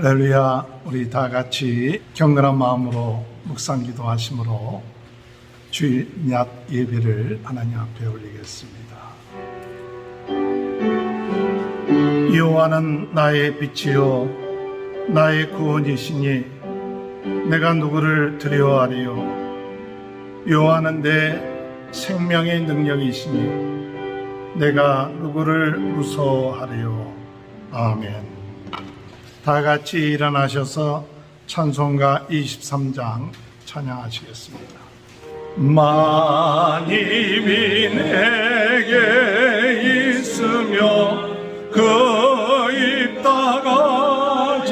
할렐루야. 우리 다 같이 경건한 마음으로 묵상 기도하심으로 주일 낮 예배를 하나님 앞에 올리겠습니다. 여호와는 나의 빛이요 나의 구원이시니 내가 누구를 두려워하리요. 여호와는 내 생명의 능력이시니 내가 누구를 무서워하리요. 아멘. 다 같이 일어나셔서 찬송가 23장 찬양하시겠습니다. 만입이 내게 있으며 그 입 다가지고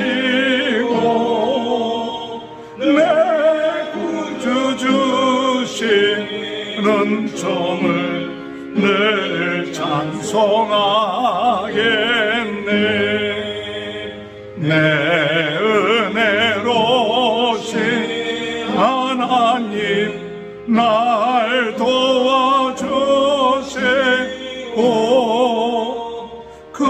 내 구주 주시는 점을 늘 찬송하겠네. 내 은혜로신 하나님 날 도와주시고 그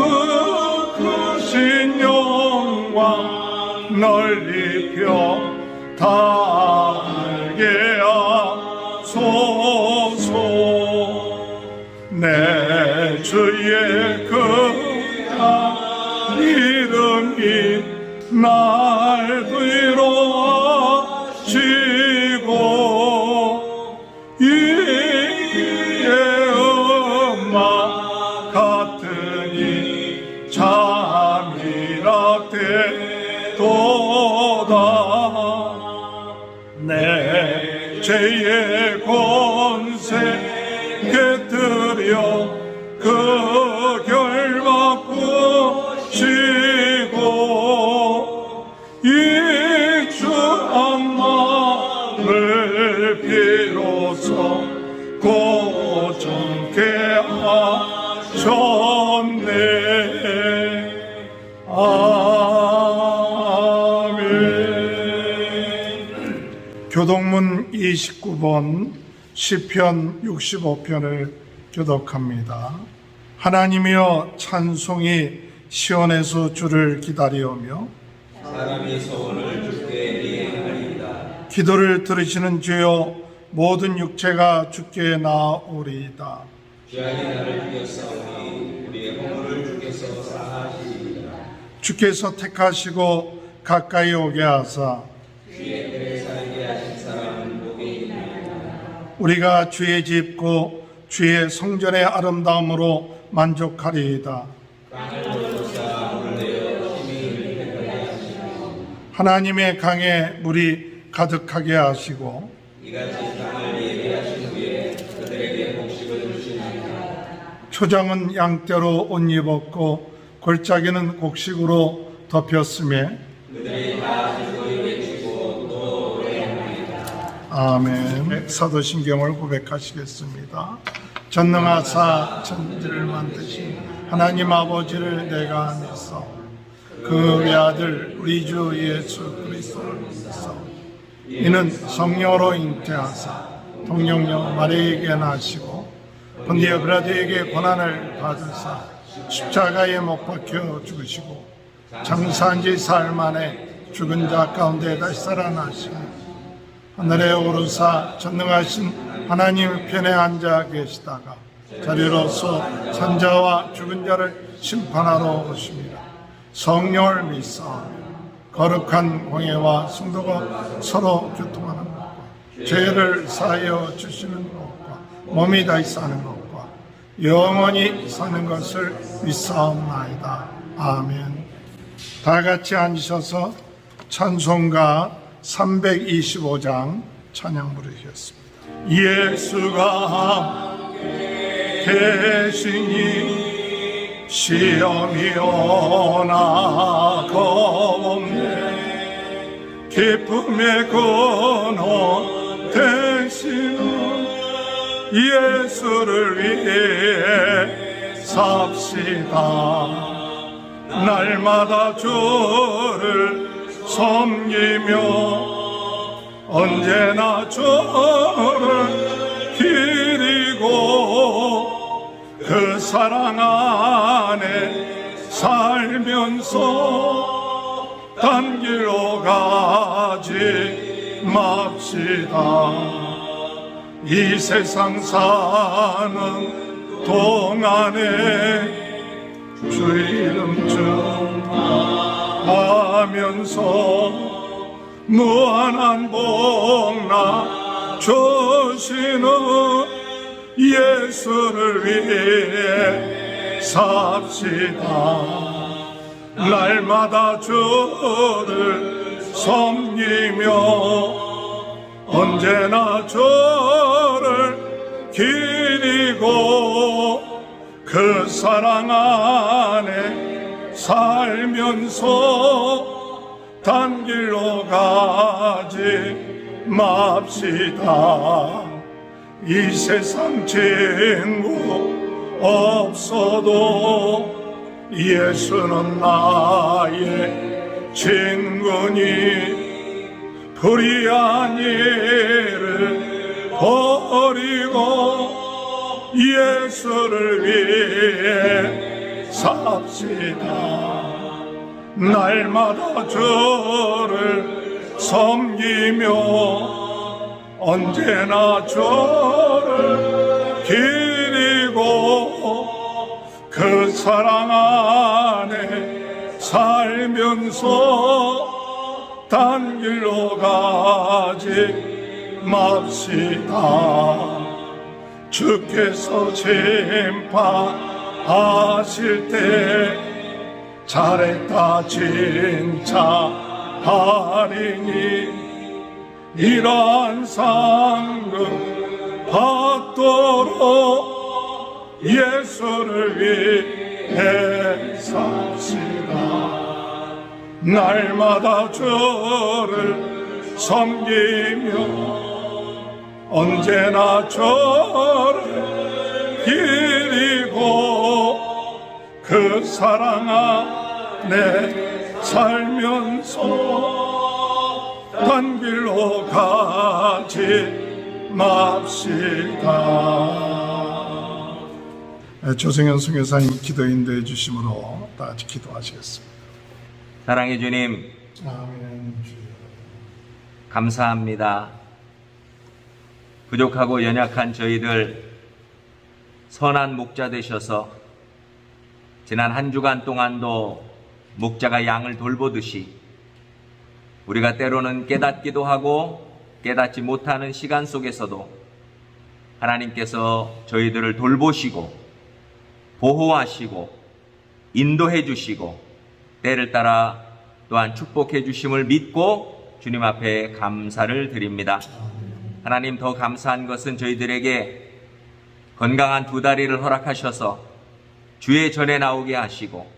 크신 영광 널리 펴 달게 하소서. 내 주의 그 이름이 날 위로하시고 이의 음악 같으니 잠이라 되도다. 내 죄의 권세 깨뜨려 그 결박부 이 주 한마음을 비로소 고정케 하셨네. 아멘. 교동문 29번 시편 65편을 교독합니다. 하나님이여 찬송이 시온에서 주를 기다리오며 사람이 소원을 주께 이행하리이다. 기도를 들으시는 주여 모든 육체가 주께 나아오리이다. 귀하게 나를 죽였사오니 우리의 허물을 주께서 사하시리이다. 주께서 택하시고 가까이 오게 하사 주의 뜰에 살게 하신 사람은 복이 있나이다. 우리가 주의 집 고 주의 성전의 아름다움으로 만족하리이다. 하나님의 강에 물이 가득하게 하시고 이같이 땅을 예비하신 후에 그들에게 복식을 주시나이다. 초장은 양떼로 옷 입었고 골짜기는 곡식으로 덮였으며 그들이 다 즐거이 외치고 또 노래하나이다. 아멘. 사도신경을 고백하시겠습니다. 전능하사 천지를 만드신 하나님 아버지를 내가 믿사 그 외아들 우리 주 예수 그리스도를 믿사 이는 성령으로 잉태하사 동정녀 마리아에게 나시고 본디오 빌라도에게 고난을 받으사 십자가에 못 박혀 죽으시고 장사한 지 사흘 만에 죽은 자 가운데 다시 살아나시고 하늘에 오르사 전능하신 하나님 편에 앉아 계시다가 자리로서 산자와 죽은 자를 심판하러 오십니다. 성령을 믿사오며 거룩한 공예와 성도가 서로 교통하는 것과 죄를 사하여 주시는 것과 몸이 다시 사는 것과 영원히 사는 것을 믿사옵나이다. 아멘. 다 같이 앉으셔서 찬송가 325장 찬양 부르시겠습니다. 예수가 함께 계시니 시험이 오나 겁없네. 기쁨의 근원 되시는 예수를 위해 삽시다. 날마다 주를 섬기며 언제나 주를 기리고 그 사랑 안에 살면서 딴 길로 가지 맙시다. 이 세상 사는 동안에 주 이름 전하면서 무한한 복나 주시는 예수를 위해 삽시다. 날마다 주를 섬기며 언제나 주를 기리고 그 사랑 안에 살면서 단 길로 가지 맙시다. 이 세상 친구 없어도 예수는 나의 친구니 불의한 일을 버리고 예수를 위해 삽시다. 날마다 주를 섬기며 언제나 주를 기리고 그 사랑 안에 살면서 단 길로 가지 맙시다. 주께서 심판하실 때 잘했다 진짜 하리니 이러한 상급 받도록 예수를 위해 삽시다. 날마다 주를 섬기며 언제나 주를 기리고 그 사랑 안에 살면서 단 길로 가지 맙시다. 조승현 선교사님 기도 인도해 주심으로 다 같이 기도하시겠습니다. 사랑의 주님, 아멘. 감사합니다. 부족하고 연약한 저희들 선한 목자 되셔서 지난 한 주간 동안도 목자가 양을 돌보듯이 우리가 때로는 깨닫기도 하고 깨닫지 못하는 시간 속에서도 하나님께서 저희들을 돌보시고 보호하시고 인도해 주시고 때를 따라 또한 축복해 주심을 믿고 주님 앞에 감사를 드립니다. 하나님, 더 감사한 것은 저희들에게 건강한 두 다리를 허락하셔서 주의 전에 나오게 하시고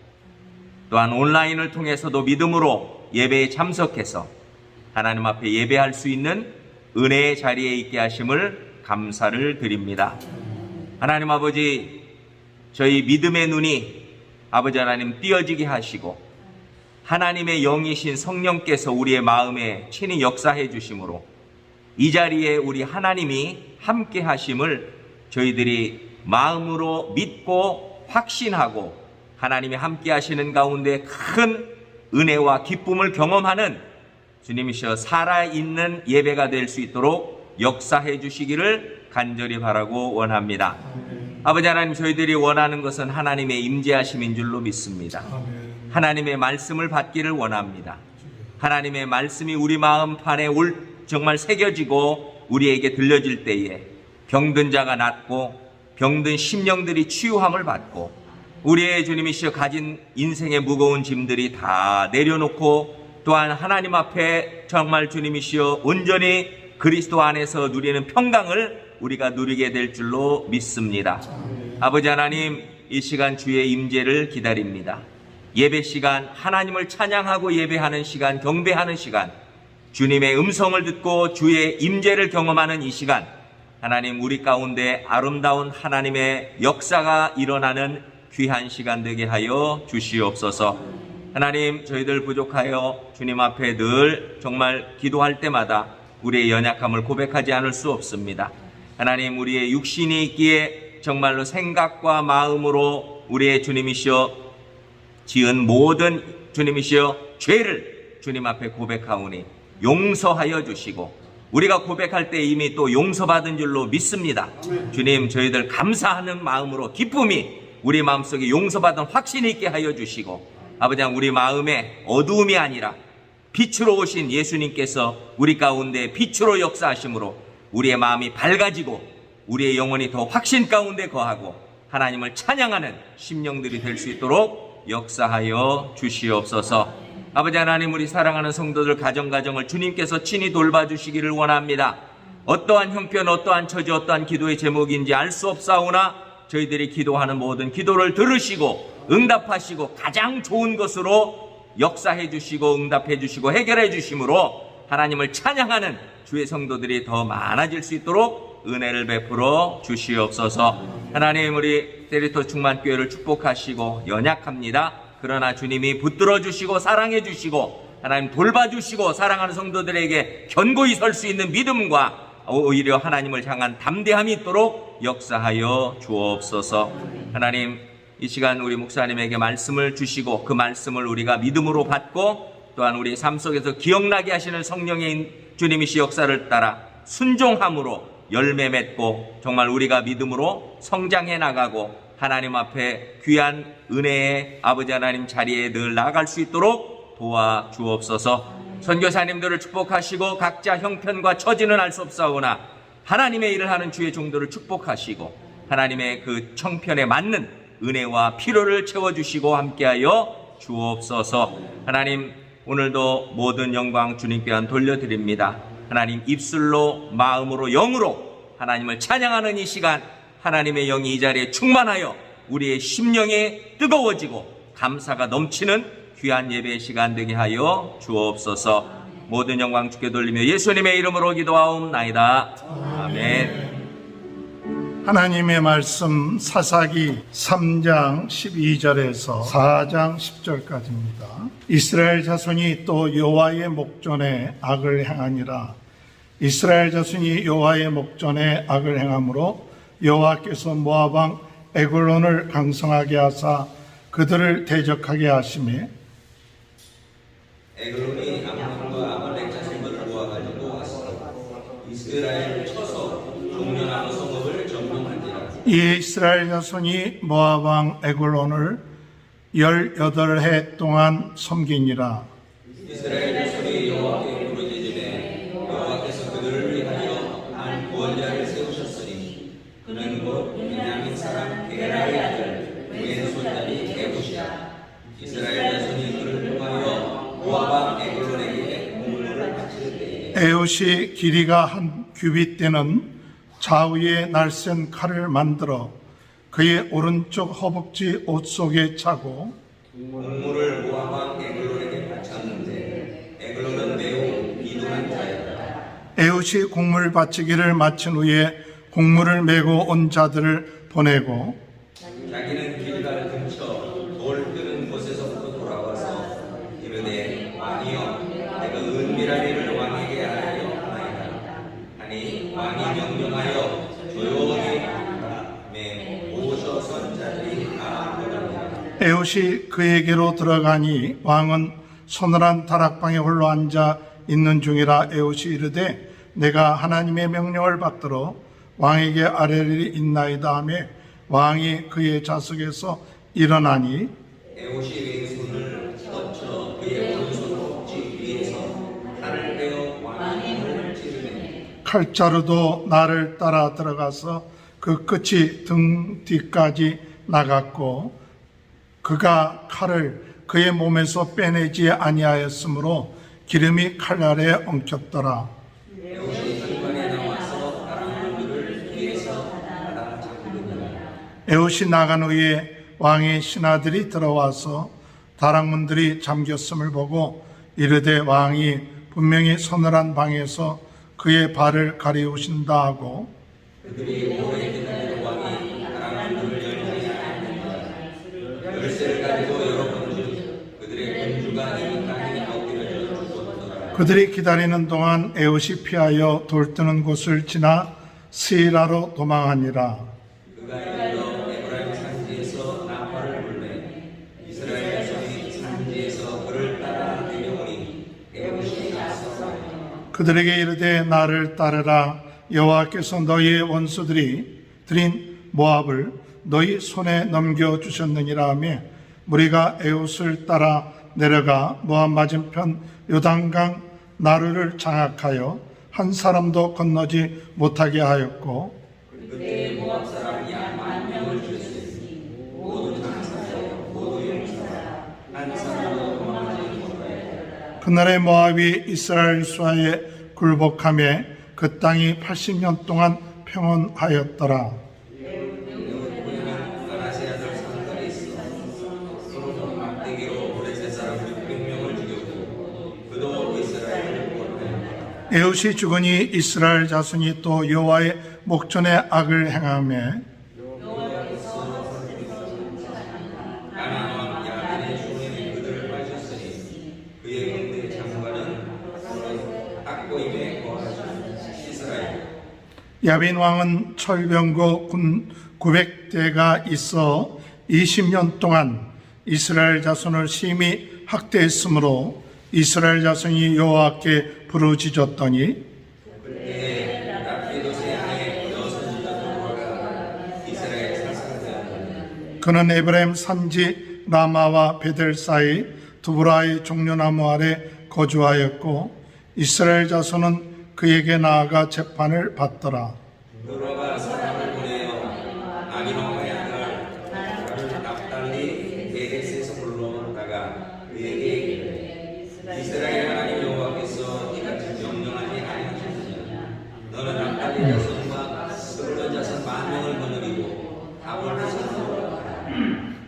또한 온라인을 통해서도 믿음으로 예배에 참석해서 하나님 앞에 예배할 수 있는 은혜의 자리에 있게 하심을 감사를 드립니다. 하나님 아버지, 저희 믿음의 눈이 아버지 하나님 띄어지게 하시고 하나님의 영이신 성령께서 우리의 마음에 친히 역사해 주심으로 이 자리에 우리 하나님이 함께 하심을 저희들이 마음으로 믿고 확신하고 하나님이 함께 하시는 가운데 큰 은혜와 기쁨을 경험하는 주님이시여 살아있는 예배가 될 수 있도록 역사해 주시기를 간절히 바라고 원합니다. 아버지 하나님, 저희들이 원하는 것은 하나님의 임재하심인 줄로 믿습니다. 하나님의 말씀을 받기를 원합니다. 하나님의 말씀이 우리 마음판에 정말 새겨지고 우리에게 들려질 때에 병든 자가 낫고 병든 심령들이 치유함을 받고 우리의 주님이시여 가진 인생의 무거운 짐들이 다 내려놓고 또한 하나님 앞에 정말 주님이시여 온전히 그리스도 안에서 누리는 평강을 우리가 누리게 될 줄로 믿습니다. 아버지 하나님, 이 시간 주의 임재를 기다립니다. 예배 시간, 하나님을 찬양하고 예배하는 시간, 경배하는 시간, 주님의 음성을 듣고 주의 임재를 경험하는 이 시간, 하나님 우리 가운데 아름다운 하나님의 역사가 일어나는 귀한 시간 되게 하여 주시옵소서. 하나님, 저희들 부족하여 주님 앞에 늘 정말 기도할 때마다 우리의 연약함을 고백하지 않을 수 없습니다. 하나님, 우리의 육신이 있기에 정말로 생각과 마음으로 우리의 주님이시여 지은 모든 주님이시여 죄를 주님 앞에 고백하오니 용서하여 주시고 우리가 고백할 때 이미 또 용서받은 줄로 믿습니다. 주님, 저희들 감사하는 마음으로 기쁨이 우리 마음속에 용서받은 확신이 있게 하여 주시고 아버지, 우리 마음에 어두움이 아니라 빛으로 오신 예수님께서 우리 가운데 빛으로 역사하심으로 우리의 마음이 밝아지고 우리의 영혼이 더 확신 가운데 거하고 하나님을 찬양하는 심령들이 될 수 있도록 역사하여 주시옵소서. 아버지 하나님, 우리 사랑하는 성도들 가정을 주님께서 친히 돌봐주시기를 원합니다. 어떠한 형편, 어떠한 처지, 어떠한 기도의 제목인지 알 수 없사오나 저희들이 기도하는 모든 기도를 들으시고 응답하시고 가장 좋은 것으로 역사해 주시고 응답해 주시고 해결해 주심으로 하나님을 찬양하는 주의 성도들이 더 많아질 수 있도록 은혜를 베풀어 주시옵소서. 하나님, 우리 세리토 충만교회를 축복하시고 연약합니다. 그러나 주님이 붙들어 주시고 사랑해 주시고 하나님 돌봐주시고 사랑하는 성도들에게 견고히 설 수 있는 믿음과 오히려 하나님을 향한 담대함이 있도록 역사하여 주옵소서. 하나님, 이 시간 우리 목사님에게 말씀을 주시고 그 말씀을 우리가 믿음으로 받고 또한 우리 삶 속에서 기억나게 하시는 성령의 주님이시 역사를 따라 순종함으로 열매 맺고 정말 우리가 믿음으로 성장해 나가고 하나님 앞에 귀한 은혜의 아버지 하나님 자리에 늘 나아갈 수 있도록 도와주옵소서. 선교사님들을 축복하시고 각자 형편과 처지는 알 수 없사오나 하나님의 일을 하는 주의 종들을 축복하시고 하나님의 그 청편에 맞는 은혜와 필요를 채워주시고 함께하여 주옵소서. 하나님, 오늘도 모든 영광 주님께 돌려드립니다. 하나님, 입술로 마음으로 영으로 하나님을 찬양하는 이 시간 하나님의 영이 이 자리에 충만하여 우리의 심령이 뜨거워지고 감사가 넘치는 귀한 예배의 시간 되게 하여 주옵소서. 모든 영광 주께 돌리며 예수님의 이름으로 기도하옵나이다. 아멘. 하나님의 말씀 사사기 3장 12절에서 4장 10절까지입니다. 이스라엘 자손이 또 여호와의 목전에 악을 행하니라. 이스라엘 자손이 여호와의 목전에 악을 행함으로 여호와께서 모압 왕 에글론을 강성하게 하사 그들을 대적하게 하시매 에글론이 암몬과 아말렉 자손들을 모아가지고 왔으니 이스라엘을 쳐서 종려나무 성읍을 점령한지라. 이에 이스라엘 자손이 모압 왕 에글론을 18해 동안 섬기니라. 이스라엘 자손이 여호와께 부르짖으되 여호와께서 그들을 위하여 한 구원자를 세우셨으니 그는 곧 베냐민 사람 게라의 아들 왼손잡이 에봇이라. 이스라엘 자손이 그를 통하여 모압 왕 에글론에게 공물을 바칠 때에 에봇이 길이가 한 규빗 되는 좌우에 날쌘 칼을 만들어 그의 오른쪽 허벅지 옷 속에 차고 공물을 모압 왕 에글론에게 바쳤는데 에글론은 매우 비둔한 자였다. 에봇이 곡물 바치기를 마친 후에 곡물을 메고 온 자들을 보내고 자기는 길갈 근처 돌 뜨는 곳에서부터 돌아와서 이르되 왕이여, 내가 은밀한 일을 왕에게 알려 하나이다 하니 왕이 명령하여 조용히 밤에 오셔선 자들이 다 보더니라. 에봇이 그에게로 들어가니 왕은 서늘한 다락방에 홀로 앉아 있는 중이라. 에봇이 이르되 내가 하나님의 명령을 받들어 왕에게 아뢰를 있나이다 하며 왕이 그의 좌석에서 일어나니 에봇이 왼손을 덮쳐 그의 오른손 허벅지 위에서 칼을 빼어 왕의 눈을 찌르매 칼자루도 나를 따라 들어가서 그 끝이 등 뒤까지 나갔고 그가 칼을 그의 몸에서 빼내지 아니하였으므로 기름이 칼 아래 엉켰더라. 에봇이 나간 후에 왕의 신하들이 들어와서 다락문들이 잠겼음을 보고 이르되 왕이 분명히 서늘한 방에서 그의 발을 가리우신다 하고 그들이 오래 기다리는 왕이 다락문을 열지 않으니라. 열쇠를 가지고 열어본즉 그들의 군주가 이 땅에 엎드려져 죽었더라. 그들이 기다리는 동안 에봇이 피하여 돌 뜨는 곳을 지나 스이라로 도망하니라. 그가 이르러 에브라임 산지에서 나팔을 불매 이스라엘 자손이 산지에서 그를 따라 내려오니 그들에게 이르되 나를 따르라. 여호와께서 너희의 원수들이 들인 모압을 너희 손에 넘겨주셨느니라 하며 무리가 에웃을 따라 내려가 모압 맞은편 요단강 나루를 장악하여 한 사람도 건너지 못하게 하였고 그때 모압 사람이 약 10,000명을 죽였으니 모두 장사요 모두 용사라 한 사람도 도망하지 못하였더라. 그날에 모압이 이스라엘과의 굴복함에 그 땅이 80년 동안 평온하였더라. 에웃이 죽으니 이스라엘 자손이 또 여호와의 목전에 악을 행하며 야빈 왕은 철병거 군 900대가 있어 20년 동안 이스라엘 자손을 심히 학대했으므로 이스라엘 자손이 여호와께 부르짖었더니 그는 에브라임 산지 라마와 베델 사이 두브라의 종려나무 아래 거주하였고 이스라엘 자손은 그에게 나아가 재판을 받더라. 여호와가 사람을 보내어 아비노아의 아들 납달리 베레스에서 불러다가 그에게 이르되 이스라엘 하나님 여호와께서 이같이 명령하지 아니하셨느냐. 너는 납달리 자손과 스불론 자손 10,000명을 거느리고 아볼리산으로 가라.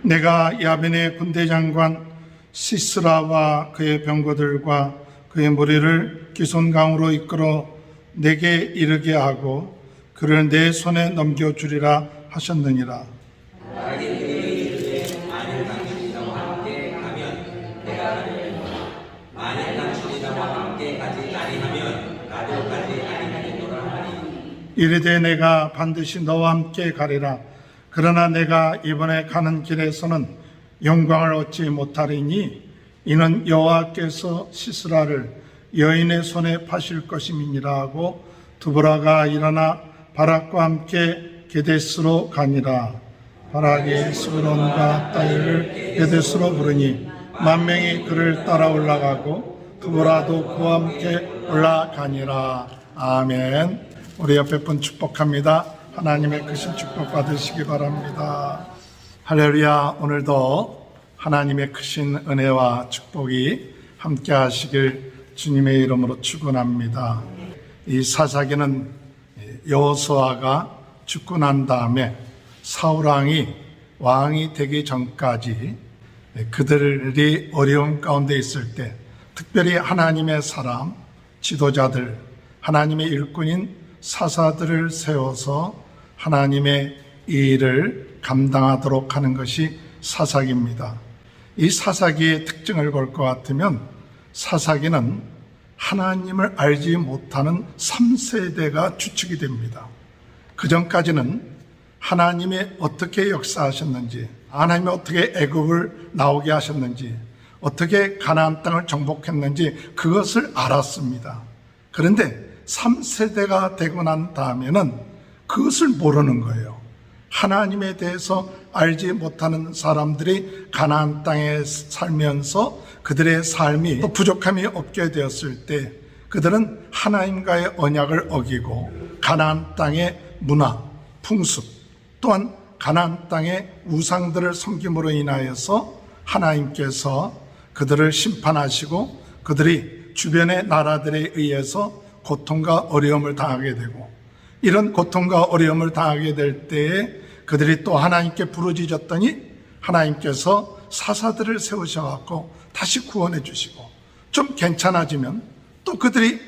내가 야빈의 군대 장관 시스라와 그의 병거들과 그의 무리를 기손강으로 이끌어 내게 이르게 하고 그를 내 손에 넘겨주리라 하셨느니라. 만일 당신이 나와 함께 가면 내가 가리라. 만일 당신이 나와 함께 가지 아니하면 나도 가지 아니하리라 하니 이르되 내가 반드시 너와 함께 가리라. 그러나 내가 이번에 가는 길에서는 영광을 얻지 못하리니 이는 여호와께서 시스라를 여인의 손에 파실 것임이니라 하고 두브라가 일어나 바락과 함께 게데스로 가니라. 바락이 스브론과 딸을 게데스로 부르니 10,000명이 그를 따라 올라가고 두브라도 그와 함께 올라가니라. 아멘. 우리 옆에 분 축복합니다. 하나님의 크신 축복 받으시기 바랍니다. 할렐루야. 오늘도 하나님의 크신 은혜와 축복이 함께 하시길 주님의 이름으로 축원합니다. 이 사사기는 여호수아가 죽고 난 다음에 사울왕이 왕이 되기 전까지 그들이 어려움 가운데 있을 때 특별히 하나님의 사람, 지도자들, 하나님의 일꾼인 사사들을 세워서 하나님의 일을 감당하도록 하는 것이 사사기입니다. 이 사사기의 특징을 볼 것 같으면 사사기는 하나님을 알지 못하는 3세대가 주축이 됩니다. 그 전까지는 하나님이 어떻게 역사하셨는지, 하나님이 어떻게 애굽을 나오게 하셨는지, 어떻게 가나안 땅을 정복했는지 그것을 알았습니다. 그런데 3세대가 되고 난 다음에는 그것을 모르는 거예요. 하나님에 대해서 알지 못하는 사람들이 가나안 땅에 살면서 그들의 삶이 또 부족함이 없게 되었을 때 그들은 하나님과의 언약을 어기고 가나안 땅의 문화, 풍습 또한 가나안 땅의 우상들을 섬김으로 인하여서 하나님께서 그들을 심판하시고 그들이 주변의 나라들에 의해서 고통과 어려움을 당하게 되고 이런 고통과 어려움을 당하게 될 때에 그들이 또 하나님께 부르짖었더니 하나님께서 사사들을 세우셔갖고 다시 구원해 주시고 좀 괜찮아지면 또 그들이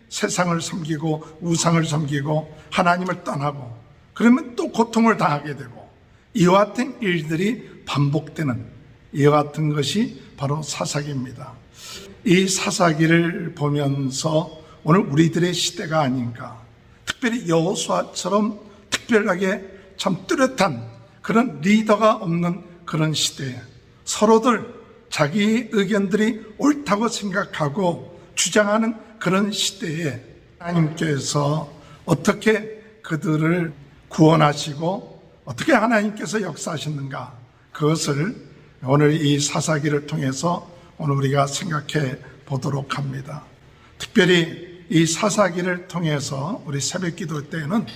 세상을 섬기고 우상을 섬기고 하나님을 떠나고 그러면 또 고통을 당하게 되고 이와 같은 일들이 반복되는 이와 같은 것이 바로 사사기입니다. 이 사사기를 보면서 오늘 우리들의 시대가 아닌가, 특별히 여호수아처럼 특별하게 참 뚜렷한 그런 리더가 없는 그런 시대에 서로들 자기 의견들이 옳다고 생각하고 주장하는 그런 시대에 하나님께서 어떻게 그들을 구원하시고 어떻게 하나님께서 역사하시는가, 그것을 오늘 이 사사기를 통해서 오늘 우리가 생각해 보도록 합니다. 특별히 이 사사기를 통해서 우리 새벽기도 때에는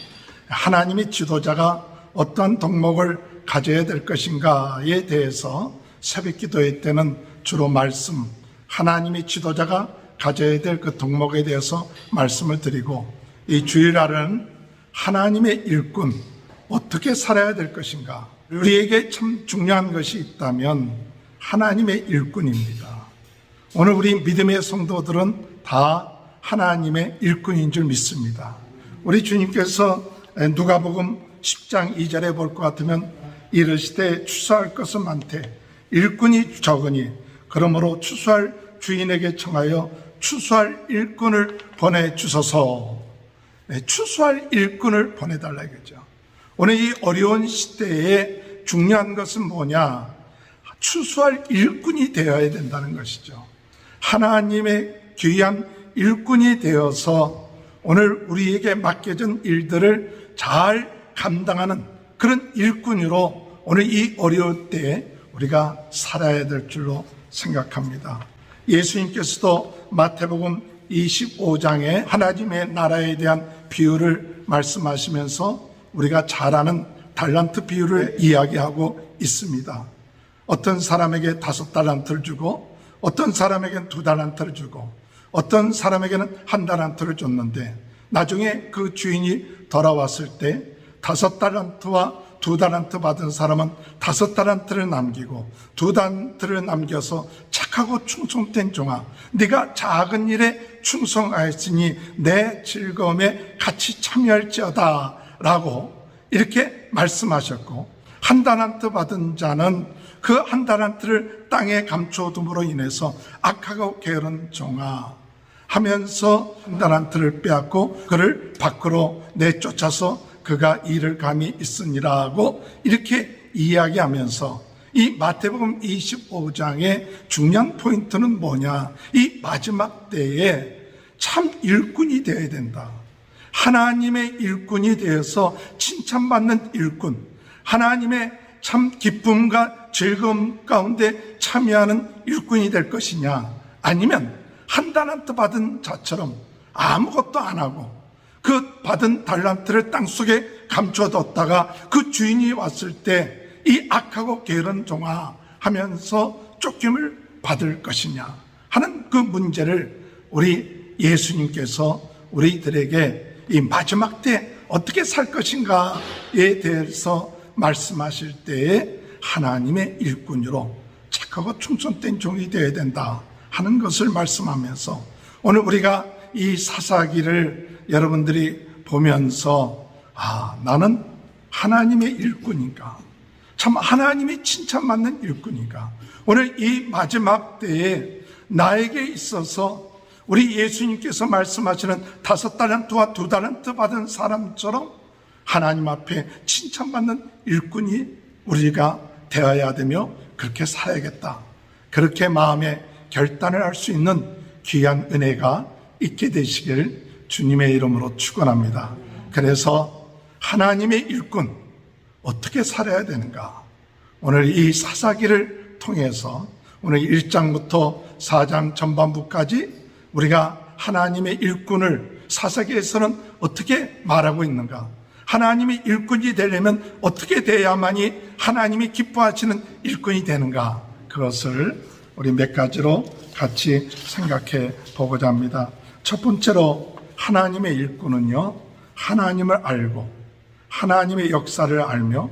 하나님의 지도자가 어떤 덕목을 가져야 될 것인가에 대해서 새벽기도회 때는 주로 말씀, 하나님의 지도자가 가져야 될 그 덕목에 대해서 말씀을 드리고, 이 주일날은 하나님의 일꾼, 어떻게 살아야 될 것인가, 우리에게 참 중요한 것이 있다면 하나님의 일꾼입니다. 오늘 우리 믿음의 성도들은 다 하나님의 일꾼인 줄 믿습니다. 우리 주님께서 누가복음 10장 2절에 볼 것 같으면 이르시되 추수할 것은 많되 일꾼이 적으니 그러므로 추수할 주인에게 청하여 추수할 일꾼을 보내주소서. 추수할 일꾼을 보내달라 이거죠. 오늘 이 어려운 시대에 중요한 것은 뭐냐? 추수할 일꾼이 되어야 된다는 것이죠. 하나님의 귀한 일꾼이 되어서 오늘 우리에게 맡겨진 일들을 잘 감당하는 그런 일꾼으로 오늘 이 어려울 때에 우리가 살아야 될 줄로 생각합니다. 예수님께서도 마태복음 25장에 하나님의 나라에 대한 비유를 말씀하시면서 우리가 잘 아는 달란트 비유를 이야기하고 있습니다. 어떤 사람에게 5달란트를 주고 어떤 사람에게는 2달란트를 주고 어떤 사람에게는 1달란트를 줬는데 나중에 그 주인이 돌아왔을 때 5달란트와 2달란트 받은 사람은 5달란트를 남기고 2달란트를 남겨서 착하고 충성된 종아, 네가 작은 일에 충성하였으니 내 즐거움에 같이 참여할지어다 라고 이렇게 말씀하셨고, 1달란트 받은 자는 그 1달란트를 땅에 감춰둠으로 인해서 악하고 게으른 종아 하면서 1달란트를 빼앗고 그를 밖으로 내쫓아서 그가 일을 감히 있으니라고 이렇게 이야기하면서 이 마태복음 25장의 중요한 포인트는 뭐냐? 이 마지막 때에 참 일꾼이 되어야 된다. 하나님의 일꾼이 되어서 칭찬받는 일꾼, 하나님의 참 기쁨과 즐거움 가운데 참여하는 일꾼이 될 것이냐, 아니면 1달란트 받은 자처럼 아무것도 안 하고 그 받은 달란트를 땅속에 감춰뒀다가 그 주인이 왔을 때 이 악하고 게으른 종아 하면서 쫓김을 받을 것이냐 하는 그 문제를 우리 예수님께서 우리들에게 이 마지막 때 어떻게 살 것인가에 대해서 말씀하실 때에 하나님의 일꾼으로 착하고 충성된 종이 되어야 된다 하는 것을 말씀하면서, 오늘 우리가 이 사사기를 여러분들이 보면서 나는 하나님의 일꾼인가, 참 하나님이 칭찬받는 일꾼인가, 오늘 이 마지막 때에 나에게 있어서 우리 예수님께서 말씀하시는 5달란트와 2달란트 받은 사람처럼 하나님 앞에 칭찬받는 일꾼이 우리가 되어야 되며 그렇게 살아야겠다, 그렇게 마음에 결단을 할 수 있는 귀한 은혜가 있게 되시길 주님의 이름으로 축원합니다. 그래서 하나님의 일꾼 어떻게 살아야 되는가, 오늘 이 사사기를 통해서 오늘 1장부터 4장 전반부까지 우리가 하나님의 일꾼을 사사기에서는 어떻게 말하고 있는가, 하나님의 일꾼이 되려면 어떻게 돼야만이 하나님이 기뻐하시는 일꾼이 되는가, 그것을 우리 몇 가지로 같이 생각해 보고자 합니다. 첫 번째로 하나님의 일꾼은요, 하나님을 알고 하나님의 역사를 알며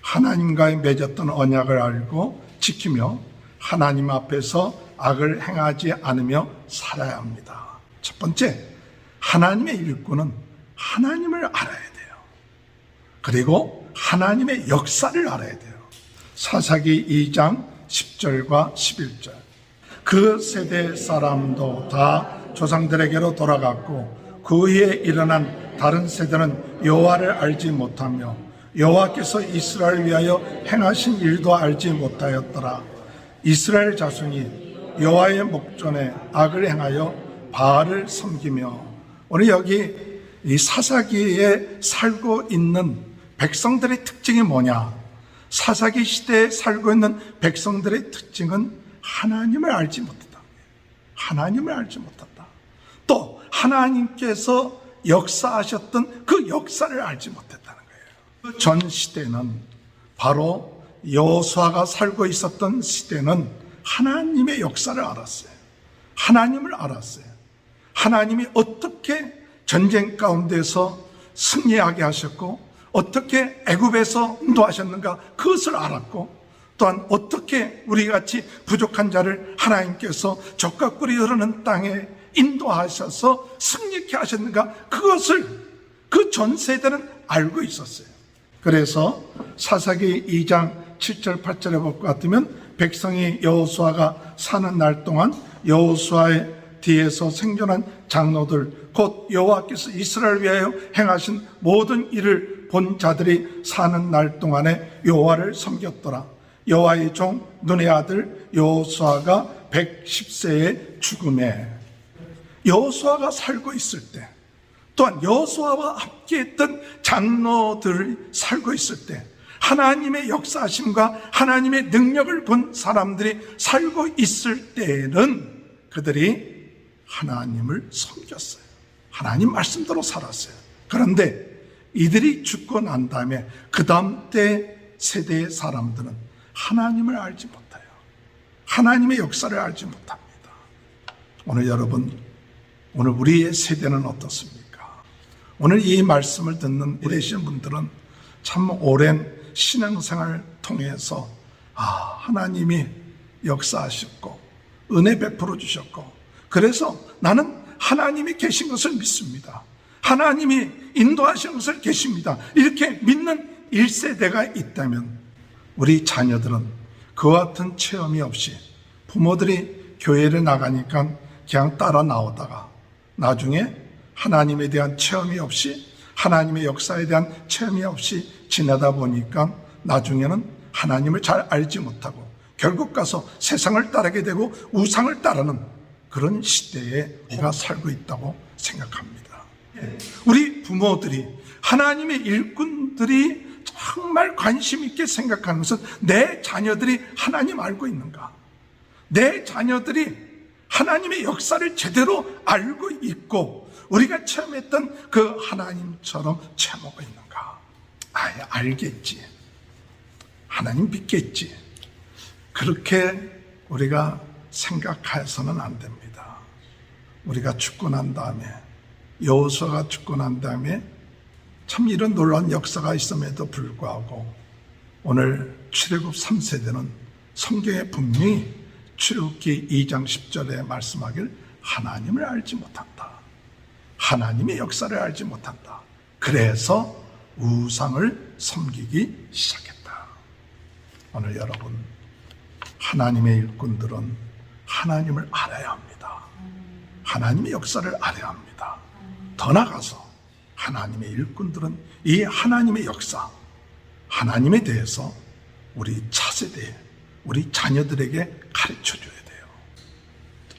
하나님과의 맺었던 언약을 알고 지키며 하나님 앞에서 악을 행하지 않으며 살아야 합니다. 첫 번째, 하나님의 일꾼은 하나님을 알아야 돼요. 그리고 하나님의 역사를 알아야 돼요. 사사기 2장 10절과 11절. 그 세대 사람도 다 조상들에게로 돌아갔고 그 후에 일어난 다른 세대는 여호와를 알지 못하며 여호와께서 이스라엘을 위하여 행하신 일도 알지 못하였더라. 이스라엘 자손이 여호와의 목전에 악을 행하여 바알을 섬기며, 오늘 여기 이 사사기에 살고 있는 백성들의 특징이 뭐냐? 사사기 시대에 살고 있는 백성들의 특징은 하나님을 알지 못했다. 하나님을 알지 못했다. 또 하나님께서 역사하셨던 그 역사를 알지 못했다는 거예요. 전 시대는, 바로 여호수아가 살고 있었던 시대는 하나님의 역사를 알았어요. 하나님을 알았어요. 하나님이 어떻게 전쟁 가운데서 승리하게 하셨고, 어떻게 애굽에서 인도하셨는가 그것을 알았고, 또한 어떻게 우리같이 부족한 자를 하나님께서 적과 꿀이 흐르는 땅에 인도하셔서 승리케 하셨는가 그것을 그 전 세대는 알고 있었어요. 그래서 사사기 2장 7절 8절에 볼 것 같으면, 백성이 여호수아가 사는 날 동안 여호수아의 뒤에서 생존한 장로들 곧 여호와께서 이스라엘을 위하여 행하신 모든 일을 본 자들이 사는 날 동안에 여호와를 섬겼더라. 여호와의 종 눈의 아들 여호수아가 110세에 죽음에, 여호수아가 살고 있을 때, 또한 여호수아와 함께했던 장로들이 살고 있을 때, 하나님의 역사하심과 하나님의 능력을 본 사람들이 살고 있을 때에는 그들이 하나님을 섬겼어요. 하나님 말씀대로 살았어요. 그런데 이들이 죽고 난 다음에 그 다음 때 세대의 사람들은 하나님을 알지 못해요. 하나님의 역사를 알지 못합니다. 오늘 여러분, 오늘 우리의 세대는 어떻습니까? 오늘 이 말씀을 듣는 우리신 분들은 참 오랜 신앙생활을 통해서 하나님이 역사하셨고 은혜 베풀어 주셨고, 그래서 나는 하나님이 계신 것을 믿습니다. 하나님이 인도하신 것을 계십니다. 이렇게 믿는 1세대가 있다면, 우리 자녀들은 그와 같은 체험이 없이 부모들이 교회를 나가니까 그냥 따라 나오다가 나중에 하나님에 대한 체험이 없이, 하나님의 역사에 대한 체험이 없이 지내다 보니까 나중에는 하나님을 잘 알지 못하고 결국 가서 세상을 따르게 되고 우상을 따르는 그런 시대에 우리가 살고 있다고 생각합니다. 우리 부모들이, 하나님의 일꾼들이 정말 관심 있게 생각하는 것은, 내 자녀들이 하나님 알고 있는가? 내 자녀들이 하나님의 역사를 제대로 알고 있고 우리가 체험했던 그 하나님처럼 체험하고 있는가? 알겠지. 하나님 믿겠지. 그렇게 우리가 생각해서는 안 됩니다. 우리가 죽고 난 다음에, 여호수아가 죽고 난 다음에 참 이런 놀라운 역사가 있음에도 불구하고 오늘 출애굽 3세대는 성경에 분명히 출애굽기 2장 10절에 말씀하길 하나님을 알지 못한다. 하나님의 역사를 알지 못한다. 그래서 우상을 섬기기 시작했다. 오늘 여러분, 하나님의 일꾼들은 하나님을 알아야 합니다. 하나님의 역사를 알아야 합니다. 더 나아가서 하나님의 일꾼들은 이 하나님의 역사, 하나님에 대해서 우리 차세대에, 우리 자녀들에게 가르쳐줘야 돼요.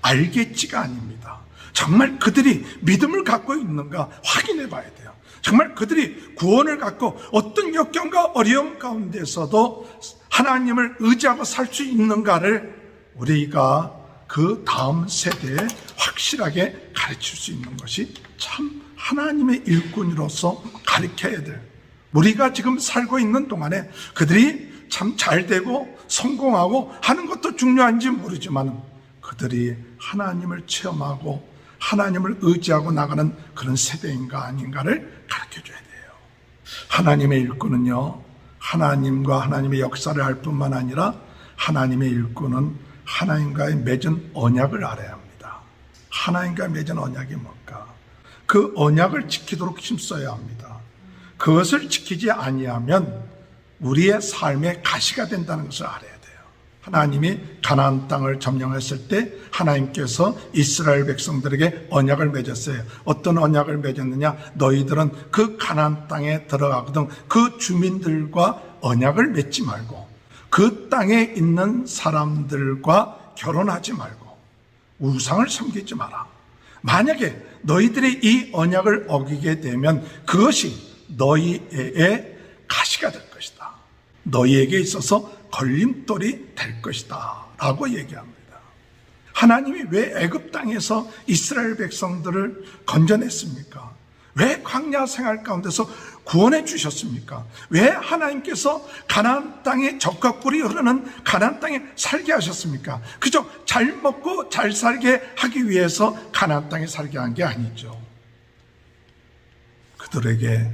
알겠지가 아닙니다. 정말 그들이 믿음을 갖고 있는가 확인해 봐야 돼요. 정말 그들이 구원을 갖고 어떤 역경과 어려움 가운데서도 하나님을 의지하고 살 수 있는가를 우리가 그 다음 세대에 확실하게 가르칠 수 있는 것이 참 하나님의 일꾼으로서 가르쳐야 될, 우리가 지금 살고 있는 동안에 그들이 참 잘되고 성공하고 하는 것도 중요한지 모르지만 그들이 하나님을 체험하고 하나님을 의지하고 나가는 그런 세대인가 아닌가를 가르쳐줘야 돼요. 하나님의 일꾼은요, 하나님과 하나님의 역사를 알 뿐만 아니라 하나님의 일꾼은 하나님과의 맺은 언약을 알아야 합니다. 하나님과 맺은 언약이 뭘까? 그 언약을 지키도록 힘써야 합니다. 그것을 지키지 아니하면 우리의 삶의 가시가 된다는 것을 알아야 돼요. 하나님이 가나안 땅을 점령했을 때 하나님께서 이스라엘 백성들에게 언약을 맺었어요. 어떤 언약을 맺었느냐? 너희들은 그 가나안 땅에 들어가거든 그 주민들과 언약을 맺지 말고 그 땅에 있는 사람들과 결혼하지 말고 우상을 섬기지 마라. 만약에 너희들이 이 언약을 어기게 되면 그것이 너희의 가시가 될 것이다. 너희에게 있어서 걸림돌이 될 것이다 라고 얘기합니다. 하나님이 왜 애굽 땅에서 이스라엘 백성들을 건져냈습니까? 왜 광야 생활 가운데서 구원해 주셨습니까? 왜 하나님께서 가나안 땅에 젖과 꿀이 흐르는 가나안 땅에 살게 하셨습니까? 그저 잘 먹고 잘 살게 하기 위해서 가나안 땅에 살게 한 게 아니죠. 그들에게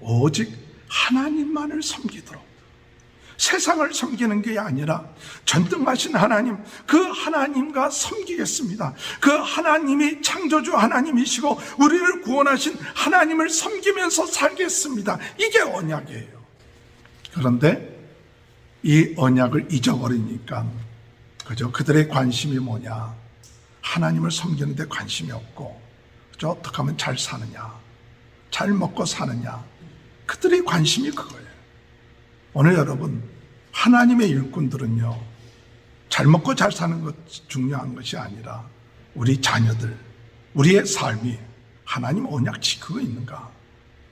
오직 하나님만을 섬기도록, 세상을 섬기는 게 아니라 전능하신 하나님, 그 하나님과 섬기겠습니다. 그 하나님이 창조주 하나님이시고 우리를 구원하신 하나님을 섬기면서 살겠습니다. 이게 언약이에요. 그런데 이 언약을 잊어버리니까 그저 그들의 관심이 뭐냐? 하나님을 섬기는 데 관심이 없고 그저 어떻게 하면 잘 사느냐, 잘 먹고 사느냐, 그들의 관심이 그거예요. 오늘 여러분, 하나님의 일꾼들은요, 잘 먹고 잘 사는 것이 중요한 것이 아니라 우리 자녀들, 우리의 삶이 하나님 언약 지키고 있는가?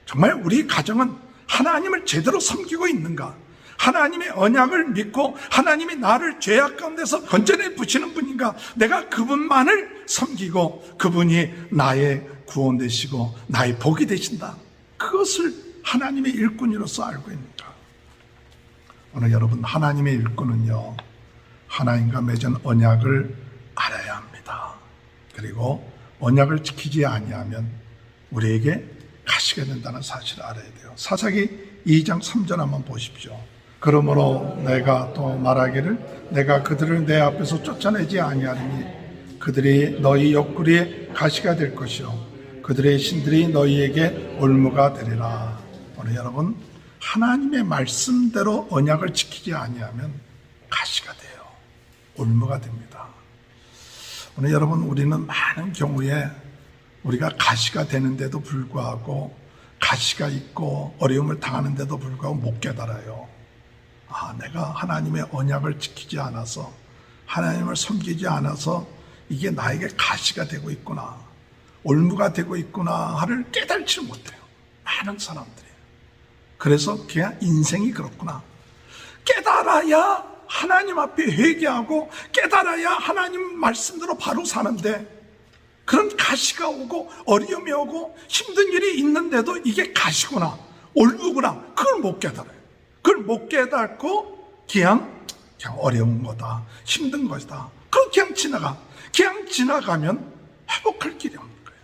정말 우리 가정은 하나님을 제대로 섬기고 있는가? 하나님의 언약을 믿고 하나님이 나를 죄악 가운데서 건져내 부시는 분인가? 내가 그분만을 섬기고 그분이 나의 구원 되시고 나의 복이 되신다. 그것을 하나님의 일꾼으로서 알고 있는가? 오늘 여러분, 하나님의 일꾼은요, 하나님과 맺은 언약을 알아야 합니다. 그리고 언약을 지키지 아니하면 우리에게 가시가 된다는 사실을 알아야 돼요. 사사기 2장 3절 한번 보십시오. 그러므로 내가 또 말하기를 내가 그들을 내 앞에서 쫓아내지 아니하리니 그들이 너희 옆구리에 가시가 될 것이요 그들의 신들이 너희에게 올무가 되리라. 오늘 여러분, 하나님의 말씀대로 언약을 지키지 아니하면 가시가 돼요. 올무가 됩니다. 오늘 여러분, 우리는 많은 경우에 우리가 가시가 되는데도 불구하고, 가시가 있고 어려움을 당하는데도 불구하고 못 깨달아요. 내가 하나님의 언약을 지키지 않아서, 하나님을 섬기지 않아서 이게 나에게 가시가 되고 있구나, 올무가 되고 있구나 하를 깨달지 못해요, 많은 사람들이. 그래서 그냥 인생이 그렇구나. 깨달아야 하나님 앞에 회개하고 깨달아야 하나님 말씀대로 바로 사는데, 그런 가시가 오고 어려움이 오고 힘든 일이 있는데도 이게 가시구나, 올무구나, 그걸 못 깨달아요. 그걸 못 깨닫고 그냥 어려운 거다, 힘든 것이다, 그럼 그냥 지나가면 회복할 길이 없는 거예요.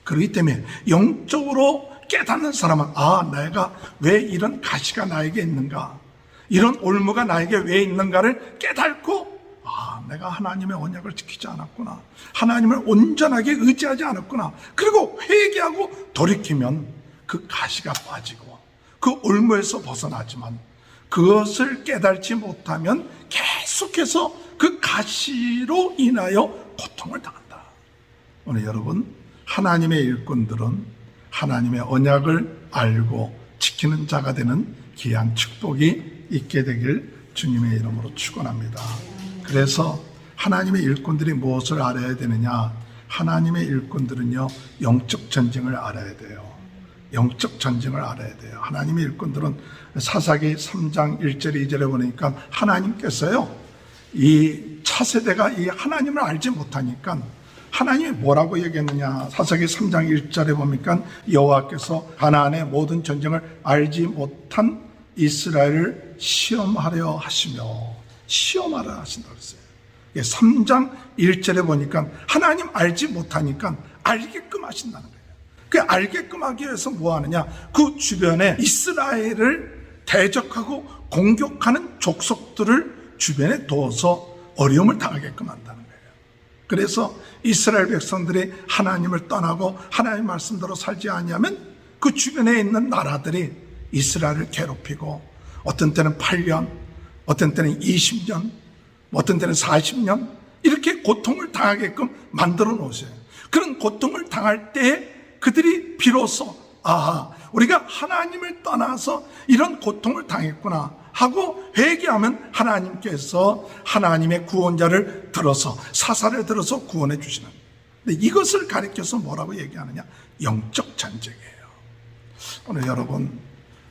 그렇기 때문에 영적으로 깨닫는 사람은 내가 왜 이런 가시가 나에게 있는가, 이런 올무가 나에게 왜 있는가를 깨닫고 내가 하나님의 언약을 지키지 않았구나, 하나님을 온전하게 의지하지 않았구나, 그리고 회개하고 돌이키면 그 가시가 빠지고 그 올무에서 벗어나지만, 그것을 깨달지 못하면 계속해서 그 가시로 인하여 고통을 당한다. 오늘 여러분, 하나님의 일꾼들은 하나님의 언약을 알고 지키는 자가 되는 귀한 축복이 있게 되길 주님의 이름으로 축원합니다. 그래서 하나님의 일꾼들이 무엇을 알아야 되느냐? 하나님의 일꾼들은요, 영적 전쟁을 알아야 돼요. 영적 전쟁을 알아야 돼요. 하나님의 일꾼들은 사사기 3장 1절 2절에 보니까 하나님께서요, 이 차세대가 이 하나님을 알지 못하니까 하나님이 뭐라고 얘기했느냐? 사사기 3장 1절에 보니까 여호와께서 가나안의 모든 전쟁을 알지 못한 이스라엘을 시험하려 하시며, 시험하려 하신다고 했어요. 3장 1절에 보니까 하나님 알지 못하니까 알게끔 하신다는 거예요. 그 알게끔 하기 위해서 뭐 하느냐? 그 주변에 이스라엘을 대적하고 공격하는 족속들을 주변에 둬서 어려움을 당하게끔 한다는 거예요. 그래서 이스라엘 백성들이 하나님을 떠나고 하나님 말씀대로 살지 아니하면 그 주변에 있는 나라들이 이스라엘을 괴롭히고, 어떤 때는 8년, 어떤 때는 20년, 어떤 때는 40년 이렇게 고통을 당하게끔 만들어 놓으세요. 그런 고통을 당할 때 그들이 비로소 우리가 하나님을 떠나서 이런 고통을 당했구나 하고 회개하면 하나님께서 하나님의 구원자를 들어서, 사사를 들어서 구원해 주시는. 근데 이것을 가리켜서 뭐라고 얘기하느냐? 영적 전쟁이에요. 오늘 여러분,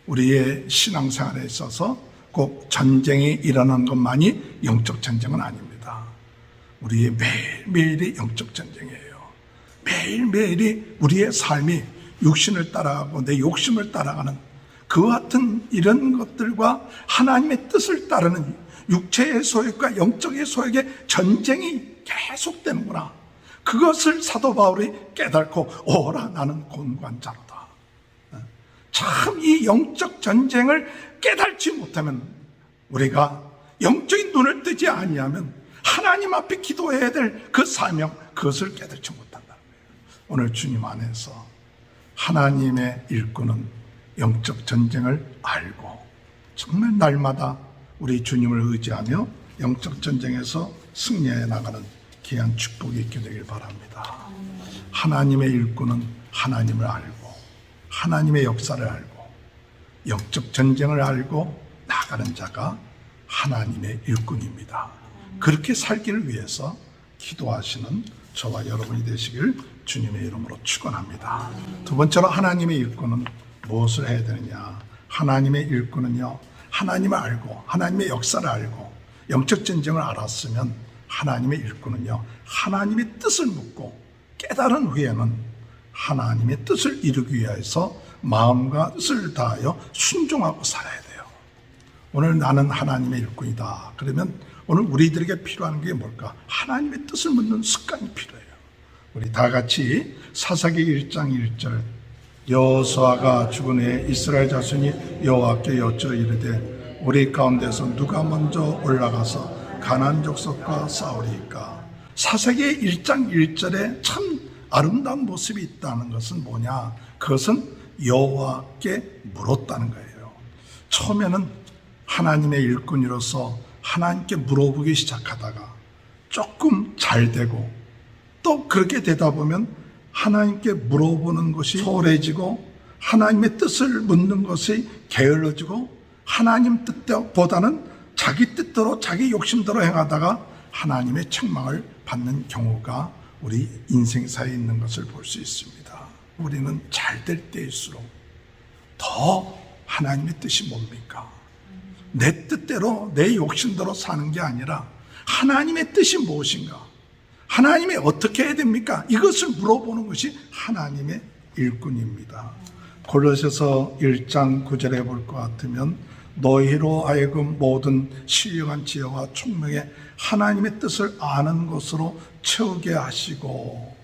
우리의 신앙생활에 있어서 꼭 전쟁이 일어난 것만이 영적 전쟁은 아닙니다. 우리의 매일매일이 영적 전쟁이에요. 매일매일이 우리의 삶이 육신을 따라가고 내 욕심을 따라가는 그 같은 이런 것들과 하나님의 뜻을 따르는 육체의 소욕과 영적의 소욕의 전쟁이 계속되는구나. 그것을 사도 바울이 깨닫고 오라 나는 곤고한 자로다. 참 이 영적 전쟁을 깨닫지 못하면, 우리가 영적인 눈을 뜨지 아니하면 하나님 앞에 기도해야 될 그 사명, 그것을 깨닫지 못한다는 거예요. 오늘 주님 안에서 하나님의 일꾼은 영적 전쟁을 알고 정말 날마다 우리 주님을 의지하며 영적 전쟁에서 승리해 나가는 귀한 축복이 있게 되길 바랍니다. 하나님의 일꾼은 하나님을 알고 하나님의 역사를 알고 영적 전쟁을 알고 나가는 자가 하나님의 일꾼입니다. 그렇게 살기를 위해서 기도하시는 저와 여러분이 되시길 주님의 이름으로 축원합니다. 두 번째로 하나님의 일꾼은 무엇을 해야 되느냐? 하나님의 일꾼은요, 하나님을 알고 하나님의 역사를 알고 영적 전쟁을 알았으면 하나님의 일꾼은요, 하나님의 뜻을 묻고 깨달은 후에는 하나님의 뜻을 이루기 위해서 마음과 뜻을 다하여 순종하고 살아야 돼요. 오늘 나는 하나님의 일꾼이다. 그러면 오늘 우리들에게 필요한 게 뭘까? 하나님의 뜻을 묻는 습관이 필요해요. 우리 다 같이 사사기 1장 1절, 여호수아가 죽은 후에 이스라엘 자손이 여호와께 여쭈어 이르되 우리 가운데서 누가 먼저 올라가서 가나안 족속과 싸우리이까? 사사기 1장 1절에 참 아름다운 모습이 있다는 것은 뭐냐? 그것은 여호와께 물었다는 거예요. 처음에는 하나님의 일꾼으로서 하나님께 물어보기 시작하다가 조금 잘 되고 또 그렇게 되다 보면 하나님께 물어보는 것이 소홀해지고 하나님의 뜻을 묻는 것이 게을러지고 하나님 뜻보다는 자기 뜻대로 자기 욕심대로 행하다가 하나님의 책망을 받는 경우가 우리 인생사에 있는 것을 볼 수 있습니다. 우리는 잘 될 때일수록 더 하나님의 뜻이 뭡니까? 내 뜻대로 내 욕심대로 사는 게 아니라 하나님의 뜻이 무엇인가? 하나님이 어떻게 해야 됩니까? 이것을 물어보는 것이 하나님의 일꾼입니다. 골로새서 1장 9절에 볼 것 같으면 너희로 하여금 모든 신령한 지혜와 총명에 하나님의 뜻을 아는 것으로 채우게 하시고,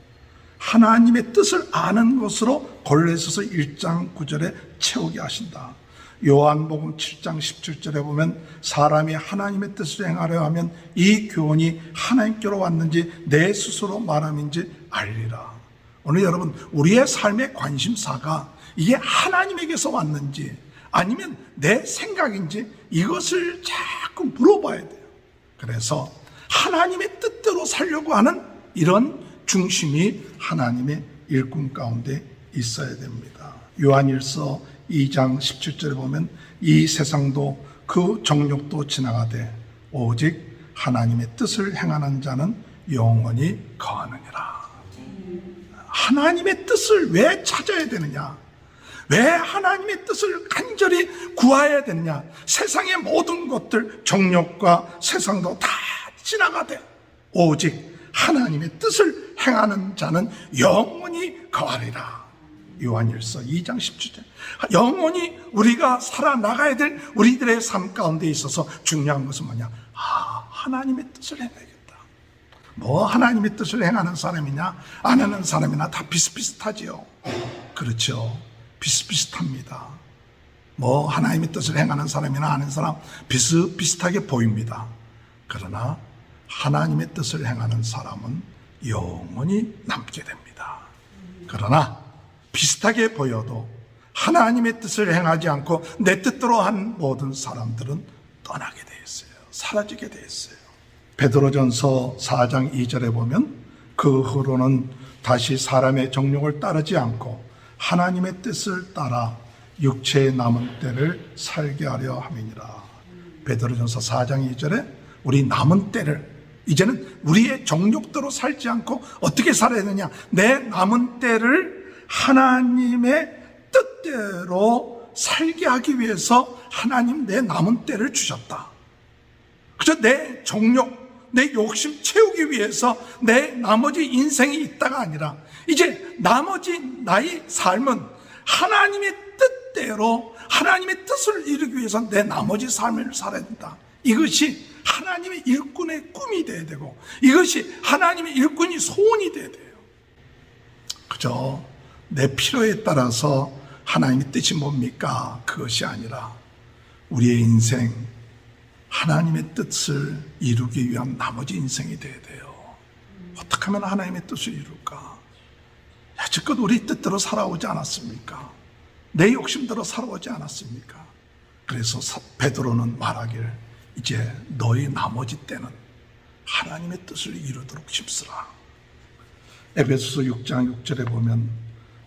하나님의 뜻을 아는 것으로 골로새서 1장 9절에 채우게 하신다. 요한복음 7장 17절에 보면 사람이 하나님의 뜻을 행하려 하면 이 교훈이 하나님께로 왔는지 내 스스로 말함인지 알리라. 오늘 여러분, 우리의 삶의 관심사가 이게 하나님에게서 왔는지 아니면 내 생각인지 이것을 자꾸 물어봐야 돼요. 그래서 하나님의 뜻대로 살려고 하는 이런 중심이 하나님의 일꾼 가운데 있어야 됩니다. 요한일서 2장 17절에 보면 이 세상도 그 정욕도 지나가되 오직 하나님의 뜻을 행하는 자는 영원히 거하느니라. 하나님의 뜻을 왜 찾아야 되느냐? 왜 하나님의 뜻을 간절히 구해야 되느냐? 세상의 모든 것들, 정욕과 세상도 다 지나가되 오직 하나님의 뜻을 행하는 자는 영원히 거하리라. 요한일서 2장 17절. 영원히 우리가 살아나가야 될 우리들의 삶 가운데 있어서 중요한 것은 뭐냐? 하나님의 뜻을 행해야겠다. 뭐 하나님의 뜻을 행하는 사람이냐 안 하는 사람이나 다 비슷비슷하지요. 그렇죠. 비슷비슷합니다. 뭐 하나님의 뜻을 행하는 사람이나 아는 사람 비슷비슷하게 보입니다. 그러나 하나님의 뜻을 행하는 사람은 영원히 남게 됩니다. 그러나 비슷하게 보여도 하나님의 뜻을 행하지 않고 내 뜻대로 한 모든 사람들은 떠나게 되어 있어요. 사라지게 되어 있어요. 베드로전서 4장 2절에 보면 그 후로는 다시 사람의 정욕을 따르지 않고 하나님의 뜻을 따라 육체의 남은 때를 살게 하려 함이니라. 베드로전서 4장 2절에 우리 남은 때를 이제는 우리의 정욕대로 살지 않고 어떻게 살아야 되냐? 내 남은 때를 하나님의 뜻대로 살게 하기 위해서 하나님 내 남은 때를 주셨다. 그저 내 정욕, 내 욕심 채우기 위해서 내 나머지 인생이 있다가 아니라 이제 나머지 나의 삶은 하나님의 뜻대로 하나님의 뜻을 이루기 위해서 내 나머지 삶을 살아야 된다. 이것이 하나님의 일꾼의 꿈이 돼야 되고 이것이 하나님의 일꾼이 소원이 돼야 돼요. 그저 내 필요에 따라서 하나님의 뜻이 뭡니까? 그것이 아니라 우리의 인생 하나님의 뜻을 이루기 위한 나머지 인생이 돼야 돼요. 어떻게 하면 하나님의 뜻을 이룰까? 여지껏 우리 뜻대로 살아오지 않았습니까? 내 욕심대로 살아오지 않았습니까? 그래서 베드로는 말하길 이제 너희 나머지 때는 하나님의 뜻을 이루도록 힘쓰라. 에베소서 6장 6절에 보면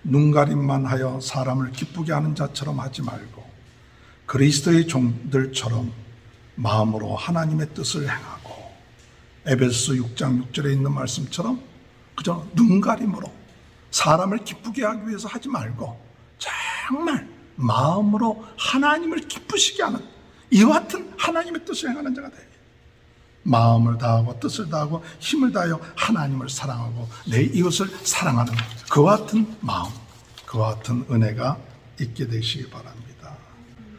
눈가림만 하여 사람을 기쁘게 하는 자처럼 하지 말고 그리스도의 종들처럼 마음으로 하나님의 뜻을 행하고, 에베소서 6장 6절에 있는 말씀처럼 그저 눈가림으로 사람을 기쁘게 하기 위해서 하지 말고 정말 마음으로 하나님을 기쁘시게 하는 이와 같은 하나님의 뜻을 행하는 자가 돼요. 마음을 다하고 뜻을 다하고 힘을 다하여 하나님을 사랑하고 내 이웃을 사랑하는 그와 같은 마음, 그와 같은 은혜가 있게 되시기 바랍니다.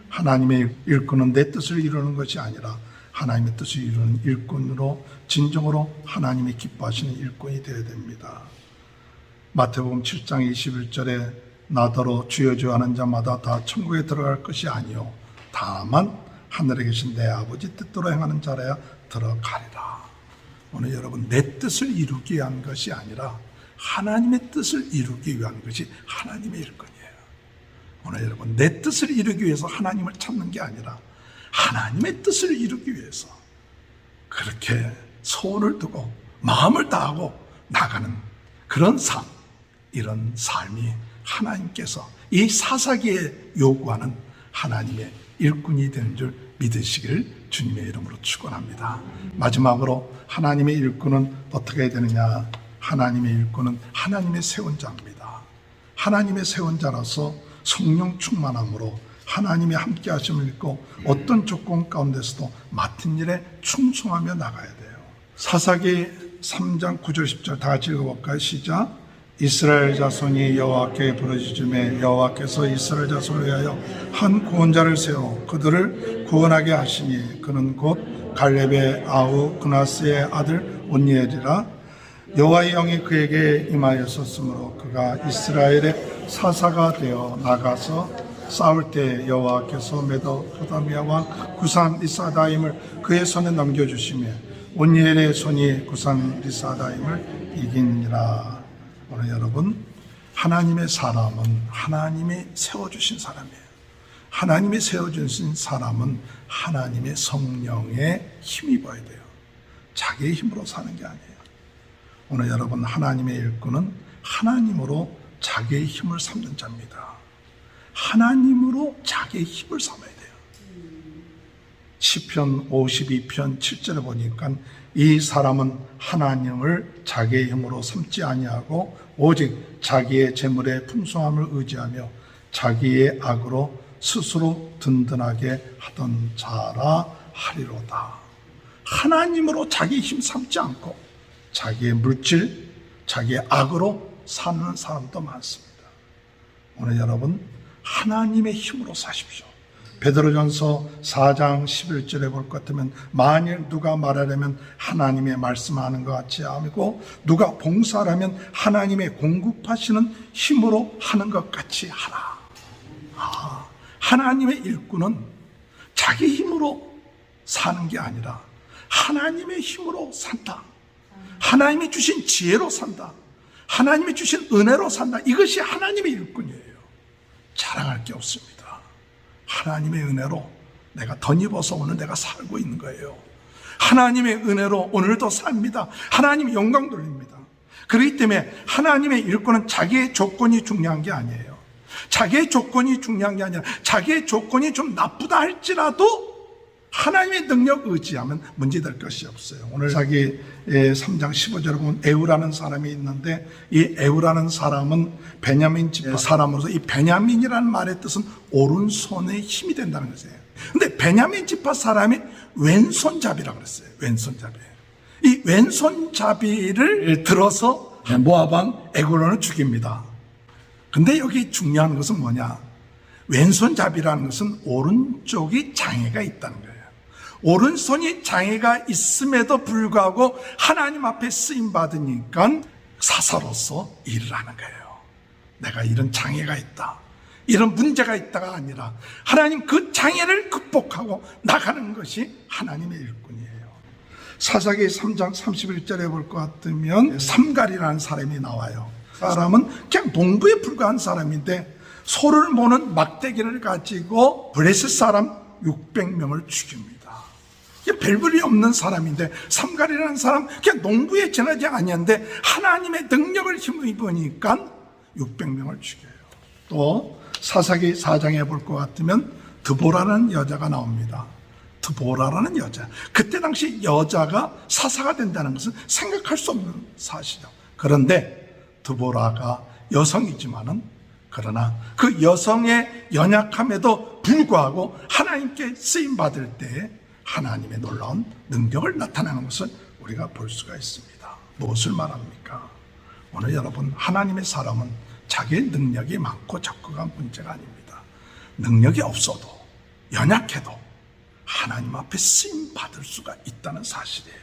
하나님의 일꾼은 내 뜻을 이루는 것이 아니라 하나님의 뜻을 이루는 일꾼으로 진정으로 하나님이 기뻐하시는 일꾼이 되어야 됩니다. 마태복음 7장 21절에 나더러 주여 주여 하는 자마다 다 천국에 들어갈 것이 아니요 다만 하늘에 계신 내 아버지 뜻대로 행하는 자라야 들어가리라. 오늘 여러분, 내 뜻을 이루기 위한 것이 아니라 하나님의 뜻을 이루기 위한 것이 하나님의 일꾼이에요. 오늘 여러분, 내 뜻을 이루기 위해서 하나님을 찾는 게 아니라 하나님의 뜻을 이루기 위해서 그렇게 소원을 두고 마음을 다하고 나가는 그런 삶, 이런 삶이 하나님께서 이 사사기에 요구하는 하나님의 일꾼이 되는 줄 믿으시길 주님의 이름으로 축원합니다. 마지막으로 하나님의 일꾼은 어떻게 해야 되느냐? 하나님의 일꾼은 하나님의 세운 자입니다. 하나님의 세운 자라서 성령 충만함으로 하나님의 함께 하심을 믿고 어떤 조건 가운데서도 맡은 일에 충성하며 나가야 돼요. 사사기 3장 9절 10절 다 같이 읽어볼까요? 시작. 이스라엘 자손이 여호와께 부르짖음에 여호와께서 이스라엘 자손을 위하여 한 구원자를 세워 그들을 구원하게 하시니 그는 곧 갈렙의 아우 그나스의 아들 온니엘이라. 여호와의 영이 그에게 임하였었으므로 그가 이스라엘의 사사가 되어 나가서 싸울 때 여호와께서 메도포다미아 왕 구산 리사다임을 그의 손에 넘겨주시며 온니엘의 손이 구산 리사다임을 이기니라. 오늘 여러분, 하나님의 사람은 하나님이 세워주신 사람이에요. 하나님이 세워주신 사람은 하나님의 성령에 힘입어야 돼요. 자기의 힘으로 사는 게 아니에요. 오늘 여러분, 하나님의 일꾼은 하나님으로 자기의 힘을 삼는 자입니다. 하나님으로 자기의 힘을 삼아야 돼요. 시편 52편 7절에 보니까 이 사람은 하나님을 자기의 힘으로 삼지 아니하고 오직 자기의 재물의 풍성함을 의지하며 자기의 악으로 스스로 든든하게 하던 자라 하리로다. 하나님으로 자기의 힘 삼지 않고 자기의 물질, 자기의 악으로 사는 사람도 많습니다. 오늘 여러분, 하나님의 힘으로 사십시오. 베드로전서 4장 11절에 볼 것 같으면 만일 누가 말하려면 하나님의 말씀하는 것 같이 하고 누가 봉사하려면 하나님의 공급하시는 힘으로 하는 것 같이 하라. 하나님의 일꾼은 자기 힘으로 사는 게 아니라 하나님의 힘으로 산다. 하나님이 주신 지혜로 산다. 하나님이 주신 은혜로 산다. 이것이 하나님의 일꾼이에요. 자랑할 게 없습니다. 하나님의 은혜로 내가 덧입어서 오늘 내가 살고 있는 거예요. 하나님의 은혜로 오늘도 삽니다. 하나님 영광 돌립니다. 그렇기 때문에 하나님의 일꾼은 자기의 조건이 중요한 게 아니에요. 자기의 조건이 중요한 게 아니라 자기의 조건이 좀 나쁘다 할지라도 하나님의 능력 의지하면 문제될 것이 없어요. 오늘 사기 3장 15절에 보면 에우라는 사람이 있는데, 이 에우라는 사람은 베냐민 지파 사람으로서 이 베냐민이라는 말의 뜻은 오른손에 힘이 된다는 것이에요. 근데 베냐민 지파 사람이 왼손잡이라고 그랬어요. 왼손잡이. 이 왼손잡이를 들어서 모압 왕 에글론을 죽입니다. 근데 여기 중요한 것은 뭐냐? 왼손잡이라는 것은 오른쪽이 장애가 있다는 거예요. 오른손이 장애가 있음에도 불구하고 하나님 앞에 쓰임받으니까 사사로서 일을 하는 거예요. 내가 이런 장애가 있다, 이런 문제가 있다가 아니라 하나님 그 장애를 극복하고 나가는 것이 하나님의 일꾼이에요. 사사기 3장 31절에 볼 것 같으면 삼갈이라는 사람이 나와요. 사람은 그냥 농부에 불과한 사람인데 소를 모는 막대기를 가지고 블레셋 사람 600명을 죽입니다. 별볼이 없는 사람인데, 삼갈이라는 사람 그냥 농부에 지나지 아니한데 하나님의 능력을 힘입으니까 600명을 죽여요. 또 사사기 4장에 볼 것 같으면 드보라는 여자가 나옵니다. 드보라라는 여자. 그때 당시 여자가 사사가 된다는 것은 생각할 수 없는 사실이죠. 그런데 드보라가 여성이지만은, 그러나 그 여성의 연약함에도 불구하고 하나님께 쓰임받을 때 하나님의 놀라운 능력을 나타내는 것을 우리가 볼 수가 있습니다. 무엇을 말합니까? 오늘 여러분, 하나님의 사람은 자기의 능력이 많고 적극한 문제가 아닙니다. 능력이 없어도, 연약해도 하나님 앞에 쓰임받을 수가 있다는 사실이에요.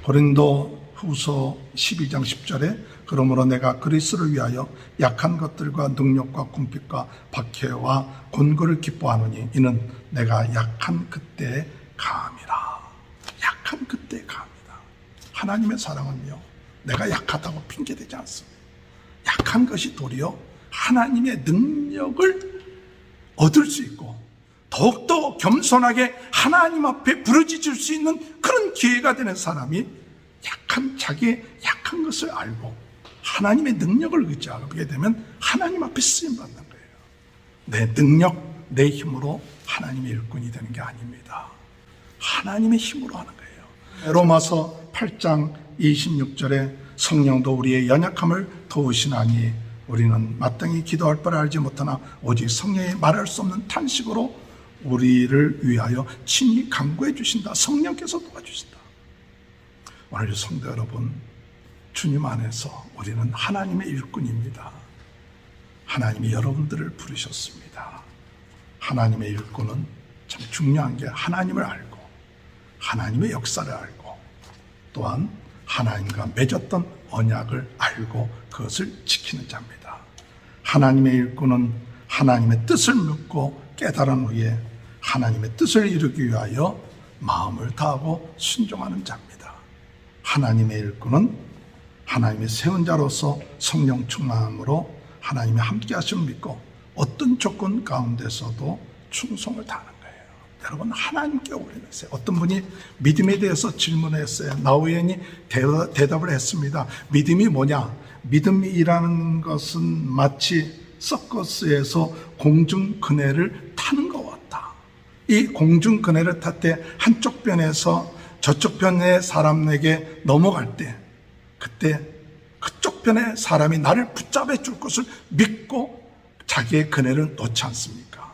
고린도 후서 12장 10절에 그러므로 내가 그리스도를 위하여 약한 것들과 능력과 궁핍과 박해와 곤고를 기뻐하노니 이는 내가 약한 그때에 감이라. 약한 그때에 감이다. 하나님의 사랑은요, 내가 약하다고 핑계대지 않습니다. 약한 것이 도리어 하나님의 능력을 얻을 수 있고 더욱더 겸손하게 하나님 앞에 부르짖을 수 있는 그런 기회가 되는 사람이 자기의 약한 것을 알고 하나님의 능력을 의지하게 되면 하나님 앞에 쓰임받는 거예요. 내 능력, 내 힘으로 하나님의 일꾼이 되는 게 아닙니다. 하나님의 힘으로 하는 거예요. 로마서 8장 26절에 성령도 우리의 연약함을 도우시나니 우리는 마땅히 기도할 바를 알지 못하나 오직 성령이 말할 수 없는 탄식으로 우리를 위하여 친히 간구해 주신다. 성령께서 도와주신다. 오늘 성도 여러분, 주님 안에서 우리는 하나님의 일꾼입니다. 하나님이 여러분들을 부르셨습니다. 하나님의 일꾼은 참 중요한 게 하나님을 알고 하나님의 역사를 알고 또한 하나님과 맺었던 언약을 알고 그것을 지키는 자입니다. 하나님의 일꾼은 하나님의 뜻을 묻고 깨달은 후에 하나님의 뜻을 이루기 위하여 마음을 다하고 순종하는 자입니다. 하나님의 일꾼은 하나님의 세운 자로서 성령 충만함으로 하나님의 함께 하심을 믿고 어떤 조건 가운데서도 충성을 다하는 거예요. 여러분, 하나님께 올려놓으세요. 어떤 분이 믿음에 대해서 질문했어요. 나우엔이 대답을 했습니다. 믿음이 뭐냐? 믿음이라는 것은 마치 서커스에서 공중그네를 타는 것 같다. 이 공중그네를 탈 때 한쪽 편에서 저쪽 편의 사람에게 넘어갈 때 그때 그쪽 편의 사람이 나를 붙잡아 줄 것을 믿고 자기의 그네를 놓지 않습니까?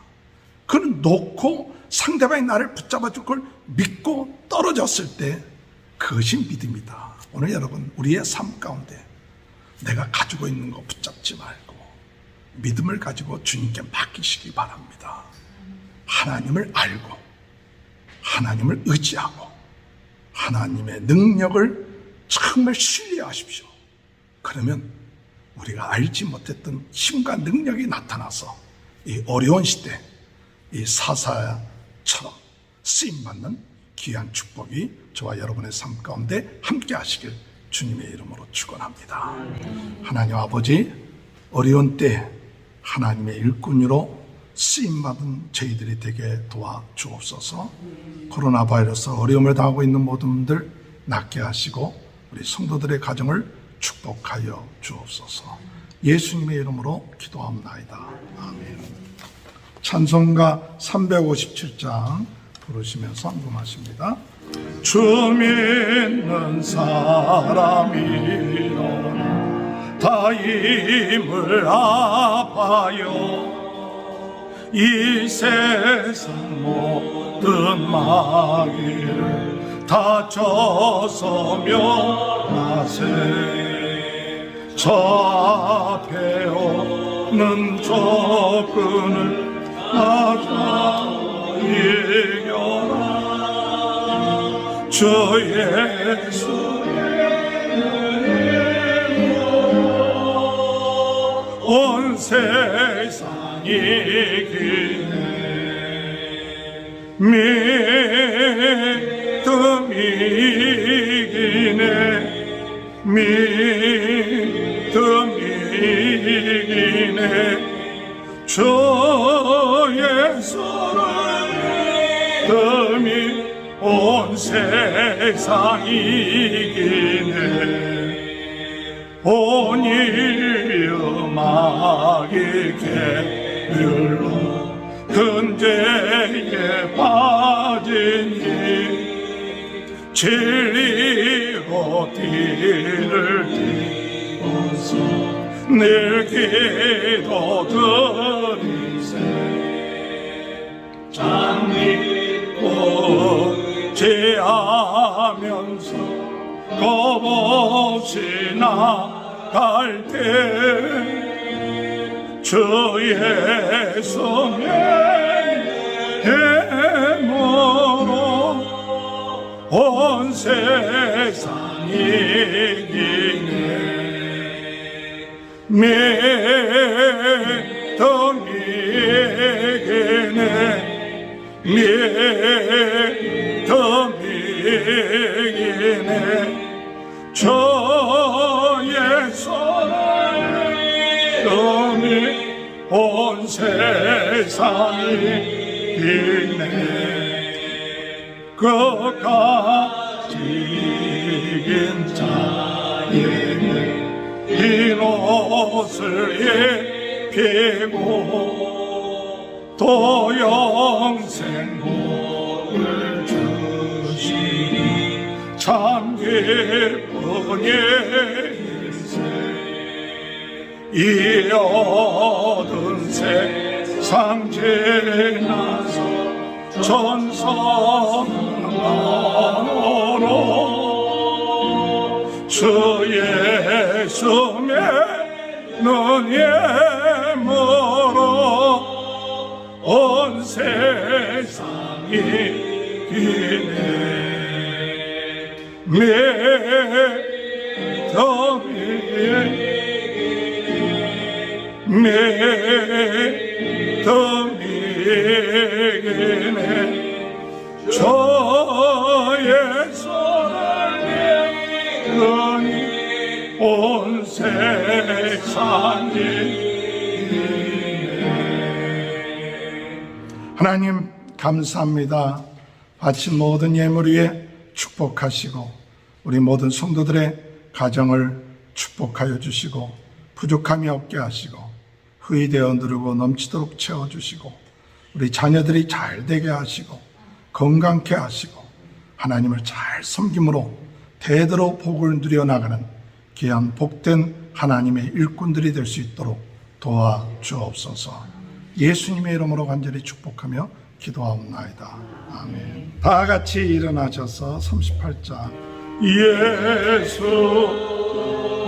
그는 놓고 상대방이 나를 붙잡아 줄 걸 믿고 떨어졌을 때 그것이 믿음이다. 오늘 여러분, 우리의 삶 가운데 내가 가지고 있는 거 붙잡지 말고 믿음을 가지고 주님께 맡기시기 바랍니다. 하나님을 알고 하나님을 의지하고 하나님의 능력을 정말 신뢰하십시오. 그러면 우리가 알지 못했던 힘과 능력이 나타나서 이 어려운 시대 이 사사처럼 쓰임받는 귀한 축복이 저와 여러분의 삶 가운데 함께 하시길 주님의 이름으로 축원합니다. 하나님 아버지, 어려운 때 하나님의 일꾼으로 쓰임받은 저희들이 되게 도와주옵소서. 코로나 바이러스 어려움을 당하고 있는 모든 분들 낫게 하시고 우리 성도들의 가정을 축복하여 주옵소서. 예수님의 이름으로 기도합나이다. 아멘. 찬송가 357장 부르시면서 언급하십니다. 주 믿는 사람이로는 다 힘을 아파요. 이 세상 모든 마귀를 다 져서면하세. 저 앞에 오는 적군을 맞아 이겨라. 주 예수의 온 세상이 이기네. 믿음 이기네. 믿음 이기네. 주 예수를 믿음이 온 세상이 이기네. 온 이음하기 계율로 근제에 빠지니 진리로 뒤를 띄워서 늘 기도 드리세. 장미꽃 제하면서 겁없이 나갈 때 주 예수 믿음으로 온 세상이 이기네. 믿음 이기네. 믿음 이기네. 주 예수를 믿음이 온 세상이 이기네. 끝까지 이긴 자에게 흰 옷을 입히고 또 영생복을 주시니 참 기쁜 일세. 이 어두운 세상 지나서 천성만으로 주 예수 믿는 예물로 온 세상이 이기네. 믿음 이기네. 주 예수를 믿으니 온 세상이 이기네. 하나님 감사합니다. 바친 모든 예물 위에 축복하시고 우리 모든 성도들의 가정을 축복하여 주시고 부족함이 없게 하시고 흠이 되어 누르고 넘치도록 채워주시고 우리 자녀들이 잘 되게 하시고 건강케 하시고 하나님을 잘 섬김으로 대대로 복을 누려나가는 귀한 복된 하나님의 일꾼들이 될 수 있도록 도와주옵소서. 예수님의 이름으로 간절히 축복하며 기도하옵나이다. 아멘. 다 같이 일어나셔서 38장 예수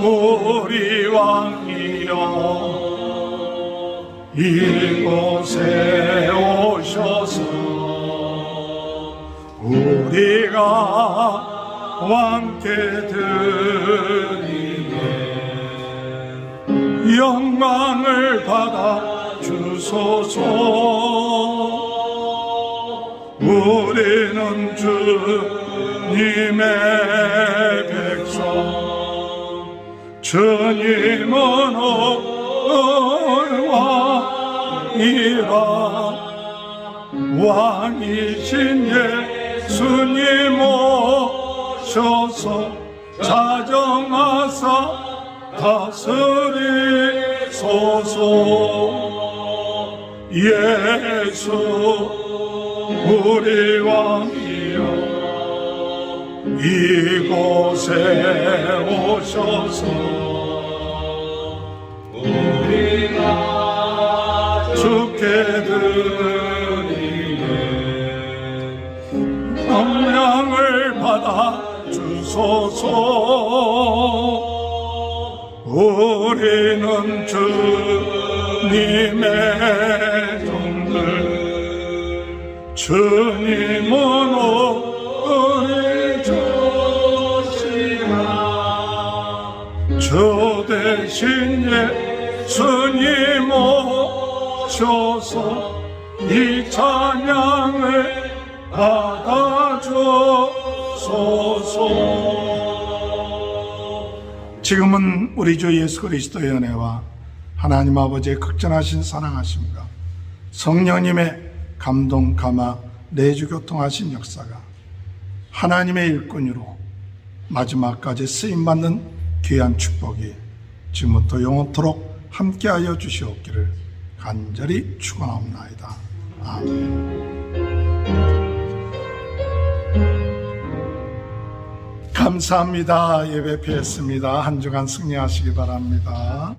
우리 왕이여 이곳에 오셔서 우리가 왕께 드리네 영광을 받아 주소서. 우리는 주님의 백성 주님은 왕이라 왕이신 예수님 오셔서 자정하사 다스리소서. 예수 우리 왕이여 이곳에 오셔서 우리가 주께 드리네 영향을 받아 주소서. 우리는 주님의 종들 주님은 우리 주시라. 주 대신 예수님 오셔서 이 찬양을 받아주소서. 지금은 우리 주 예수 그리스도의 은혜와 하나님 아버지의 극전하신 사랑하심과 성령님의 감동 감화 내주 교통하신 역사가 하나님의 일꾼으로 마지막까지 쓰임받는 귀한 축복이 지금부터 영원토록 함께하여 주시옵기를 간절히 축원하옵나이다. 아멘. 감사합니다. 예배 피했습니다. 한 주간 승리하시기 바랍니다.